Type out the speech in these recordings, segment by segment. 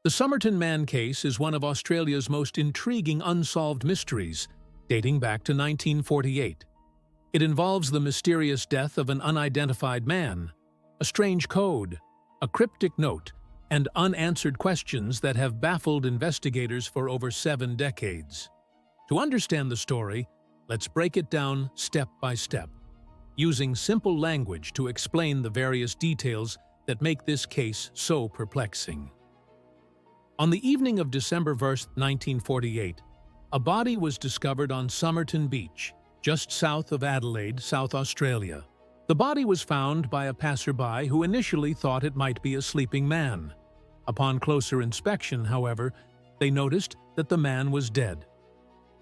The Somerton Man case is one of Australia's most intriguing unsolved mysteries, dating back to 1948. It involves the mysterious death of an unidentified man, a strange code, a cryptic note, and unanswered questions that have baffled investigators for over 7 decades. To understand the story, let's break it down step by step, using simple language to explain the various details that make this case so perplexing. On the evening of December 1st, 1948, a body was discovered on Somerton Beach, just south of Adelaide, South Australia. The body was found by a passerby who initially thought it might be a sleeping man. Upon closer inspection, however, they noticed that the man was dead.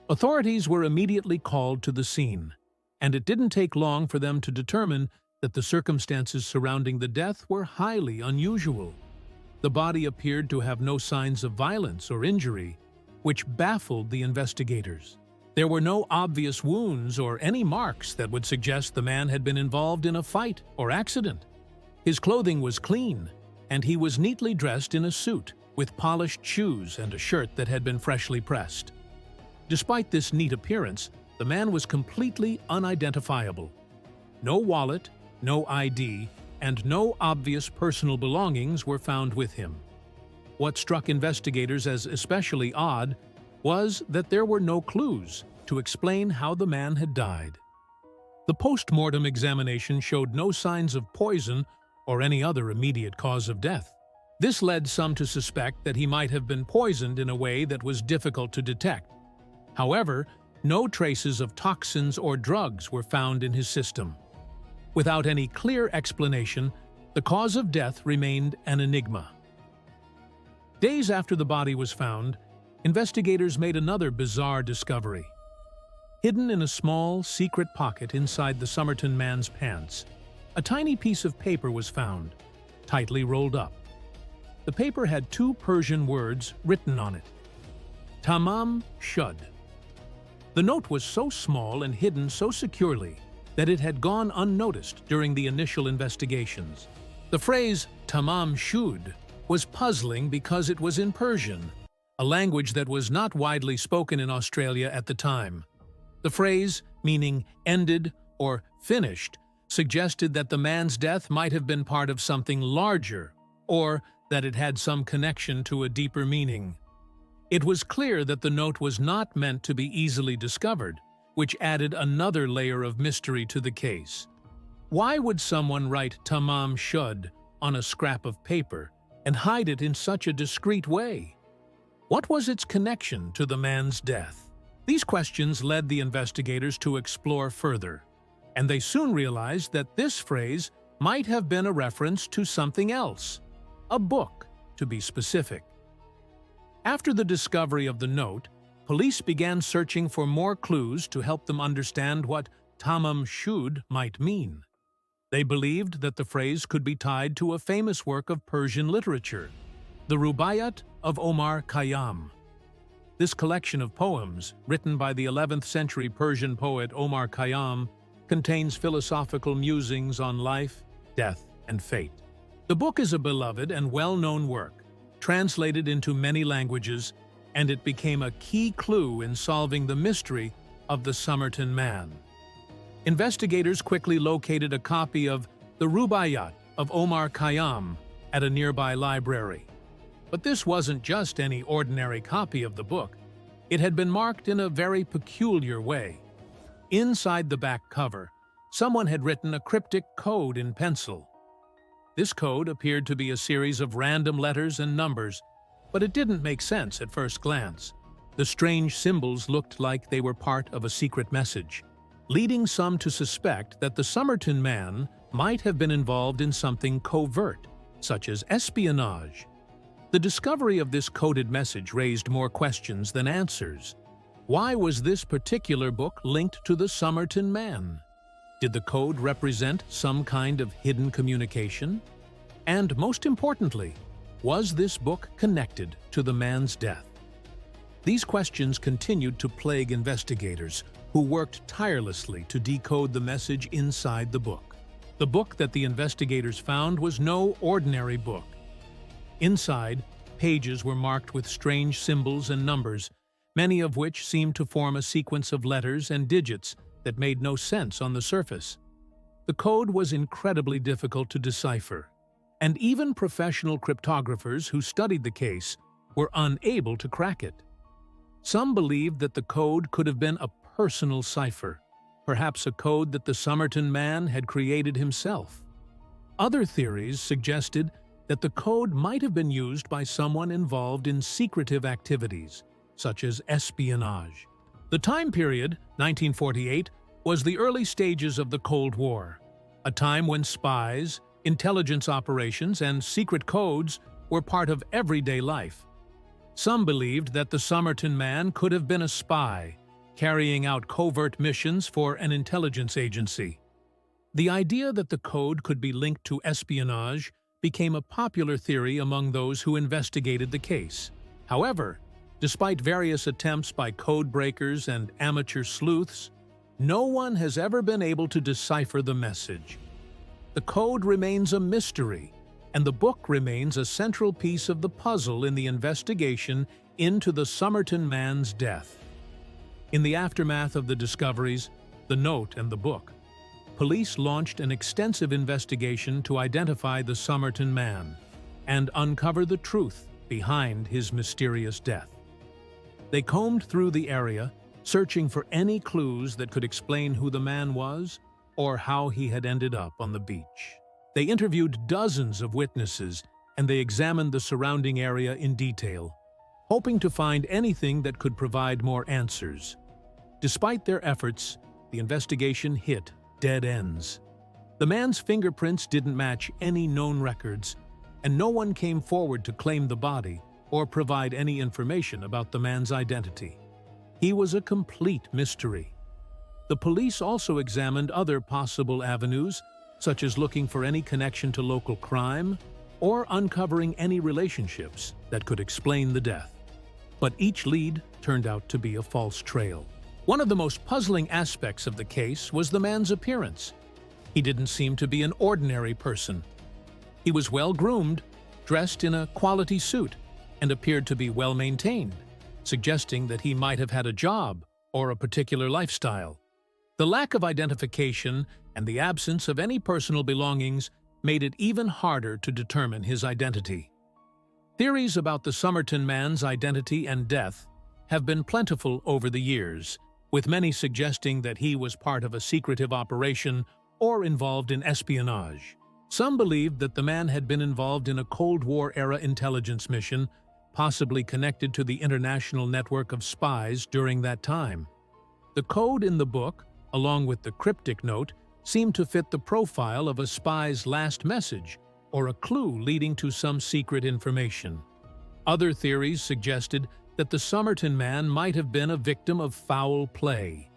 Authorities were immediately called to the scene, and it didn't take long for them to determine that the circumstances surrounding the death were highly unusual. The body appeared to have no signs of violence or injury, which baffled the investigators. There were no obvious wounds or any marks that would suggest the man had been involved in a fight or accident. His clothing was clean, and he was neatly dressed in a suit, with polished shoes and a shirt that had been freshly pressed. Despite this neat appearance, the man was completely unidentifiable. No wallet, no ID, and no obvious personal belongings were found with him. What struck investigators as especially odd was that there were no clues to explain how the man had died. The post-mortem examination showed no signs of poison or any other immediate cause of death. This led some to suspect that he might have been poisoned in a way that was difficult to detect. However, no traces of toxins or drugs were found in his system. Without any clear explanation, the cause of death remained an enigma. Days after the body was found, investigators made another bizarre discovery. Hidden in a small, secret pocket inside the Somerton man's pants, a tiny piece of paper was found, tightly rolled up. The paper had 2 Persian words written on it: Tamam Shud. The note was so small and hidden so securely that it had gone unnoticed during the initial investigations. The phrase Tamam Shud was puzzling because it was in Persian, a language that was not widely spoken in Australia at the time. The phrase, meaning ended or finished, suggested that the man's death might have been part of something larger, or that it had some connection to a deeper meaning. It was clear that the note was not meant to be easily discovered, which added another layer of mystery to the case. Why would someone write Tamam Shud on a scrap of paper and hide it in such a discreet way? What was its connection to the man's death? These questions led the investigators to explore further, and they soon realized that this phrase might have been a reference to something else, a book, to be specific. After the discovery of the note, police began searching for more clues to help them understand what Tamam Shud might mean. They believed that the phrase could be tied to a famous work of Persian literature, the Rubaiyat of Omar Khayyam. This collection of poems, written by the 11th century Persian poet Omar Khayyam, contains philosophical musings on life, death, and fate. The book is a beloved and well-known work, translated into many languages, and it became a key clue in solving the mystery of the Somerton Man. Investigators quickly located a copy of the Rubaiyat of Omar Khayyam at a nearby library. But this wasn't just any ordinary copy of the book. It had been marked in a very peculiar way. Inside the back cover, someone had written a cryptic code in pencil. This code appeared to be a series of random letters and numbers, but it didn't make sense at first glance. The strange symbols looked like they were part of a secret message, leading some to suspect that the Somerton Man might have been involved in something covert, such as espionage. The discovery of this coded message raised more questions than answers. Why was this particular book linked to the Somerton Man? Did the code represent some kind of hidden communication? And most importantly, was this book connected to the man's death? These questions continued to plague investigators, who worked tirelessly to decode the message inside the book. The book that the investigators found was no ordinary book. Inside, Pages were marked with strange symbols and numbers, many of which seemed to form a sequence of letters and digits that made no sense on the surface. The code was incredibly difficult to decipher, and even professional cryptographers who studied the case were unable to crack it. Some believed that the code could have been a personal cipher, perhaps a code that the Somerton Man had created himself. Other theories suggested that the code might have been used by someone involved in secretive activities, such as espionage. The time period, 1948, was the early stages of the Cold War, a time when spies, intelligence operations, and secret codes were part of everyday life. Some believed that the Somerton Man could have been a spy, carrying out covert missions for an intelligence agency. The idea that the code could be linked to espionage became a popular theory among those who investigated the case. However, despite various attempts by code breakers and amateur sleuths, no one has ever been able to decipher the message. The code remains a mystery, and the book remains a central piece of the puzzle in the investigation into the Somerton Man's death. In the aftermath of the discoveries, the note and the book, police launched an extensive investigation to identify the Somerton Man and uncover the truth behind his mysterious death. They combed through the area, searching for any clues that could explain who the man was or how he had ended up on the beach. They interviewed dozens of witnesses, and they examined the surrounding area in detail, hoping to find anything that could provide more answers. Despite their efforts, the investigation hit dead ends. The man's fingerprints didn't match any known records, and no one came forward to claim the body or provide any information about the man's identity. He was a complete mystery. The police also examined other possible avenues, such as looking for any connection to local crime or uncovering any relationships that could explain the death. But each lead turned out to be a false trail. One of the most puzzling aspects of the case was the man's appearance. He didn't seem to be an ordinary person. He was well-groomed, dressed in a quality suit, and appeared to be well-maintained, suggesting that he might have had a job or a particular lifestyle. The lack of identification and the absence of any personal belongings made it even harder to determine his identity. Theories about the Somerton Man's identity and death have been plentiful over the years, with many suggesting that he was part of a secretive operation or involved in espionage. Some believed that the man had been involved in a Cold War-era intelligence mission, possibly connected to the international network of spies during that time. The code in the book, along with the cryptic note, seemed to fit the profile of a spy's last message or a clue leading to some secret information. Other theories suggested that the Somerton Man might have been a victim of foul play.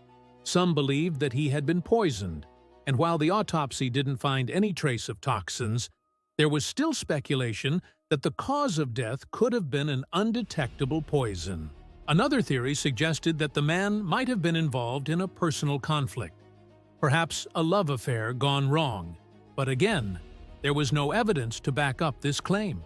Some believed that he had been poisoned, and while the autopsy didn't find any trace of toxins, there was still speculation that the cause of death could have been an undetectable poison. Another theory suggested that the man might have been involved in a personal conflict, perhaps a love affair gone wrong, but again, there was no evidence to back up this claim.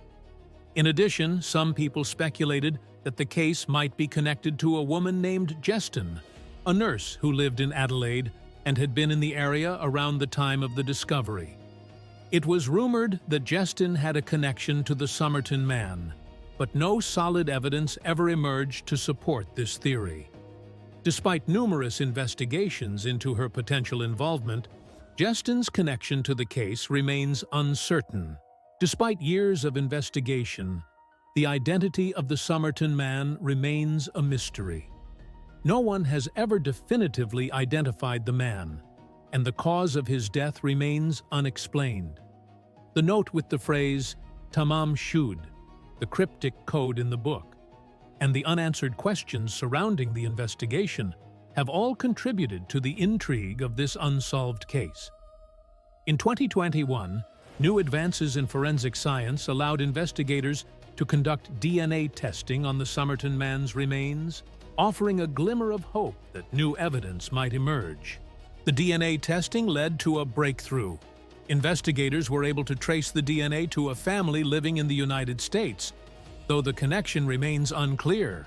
In addition, some people speculated that the case might be connected to a woman named Jestin, a nurse who lived in Adelaide and had been in the area around the time of the discovery. It was rumored that Jestin had a connection to the Somerton Man, but no solid evidence ever emerged to support this theory. Despite numerous investigations into her potential involvement, Jestin's connection to the case remains uncertain. Despite years of investigation, the identity of the Somerton Man remains a mystery. No one has ever definitively identified the man, and the cause of his death remains unexplained. The note with the phrase, "Tamam Shud," the cryptic code in the book, and the unanswered questions surrounding the investigation have all contributed to the intrigue of this unsolved case. In 2021, new advances in forensic science allowed investigators to conduct DNA testing on the Somerton Man's remains, offering a glimmer of hope that new evidence might emerge. The DNA testing led to a breakthrough. Investigators were able to trace the DNA to a family living in the United States, though the connection remains unclear.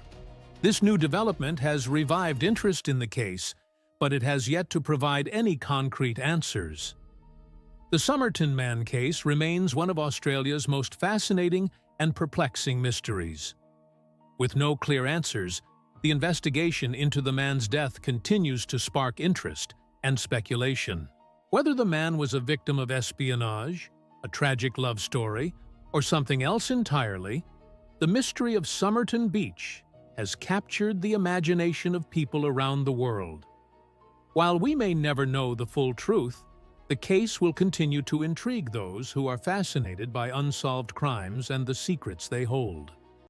This new development has revived interest in the case, but it has yet to provide any concrete answers. The Somerton Man case remains one of Australia's most fascinating and perplexing mysteries. With no clear answers, the investigation into the man's death continues to spark interest and speculation. Whether the man was a victim of espionage, a tragic love story, or something else entirely, the mystery of Somerton Beach has captured the imagination of people around the world. While we may never know the full truth, the case will continue to intrigue those who are fascinated by unsolved crimes and the secrets they hold.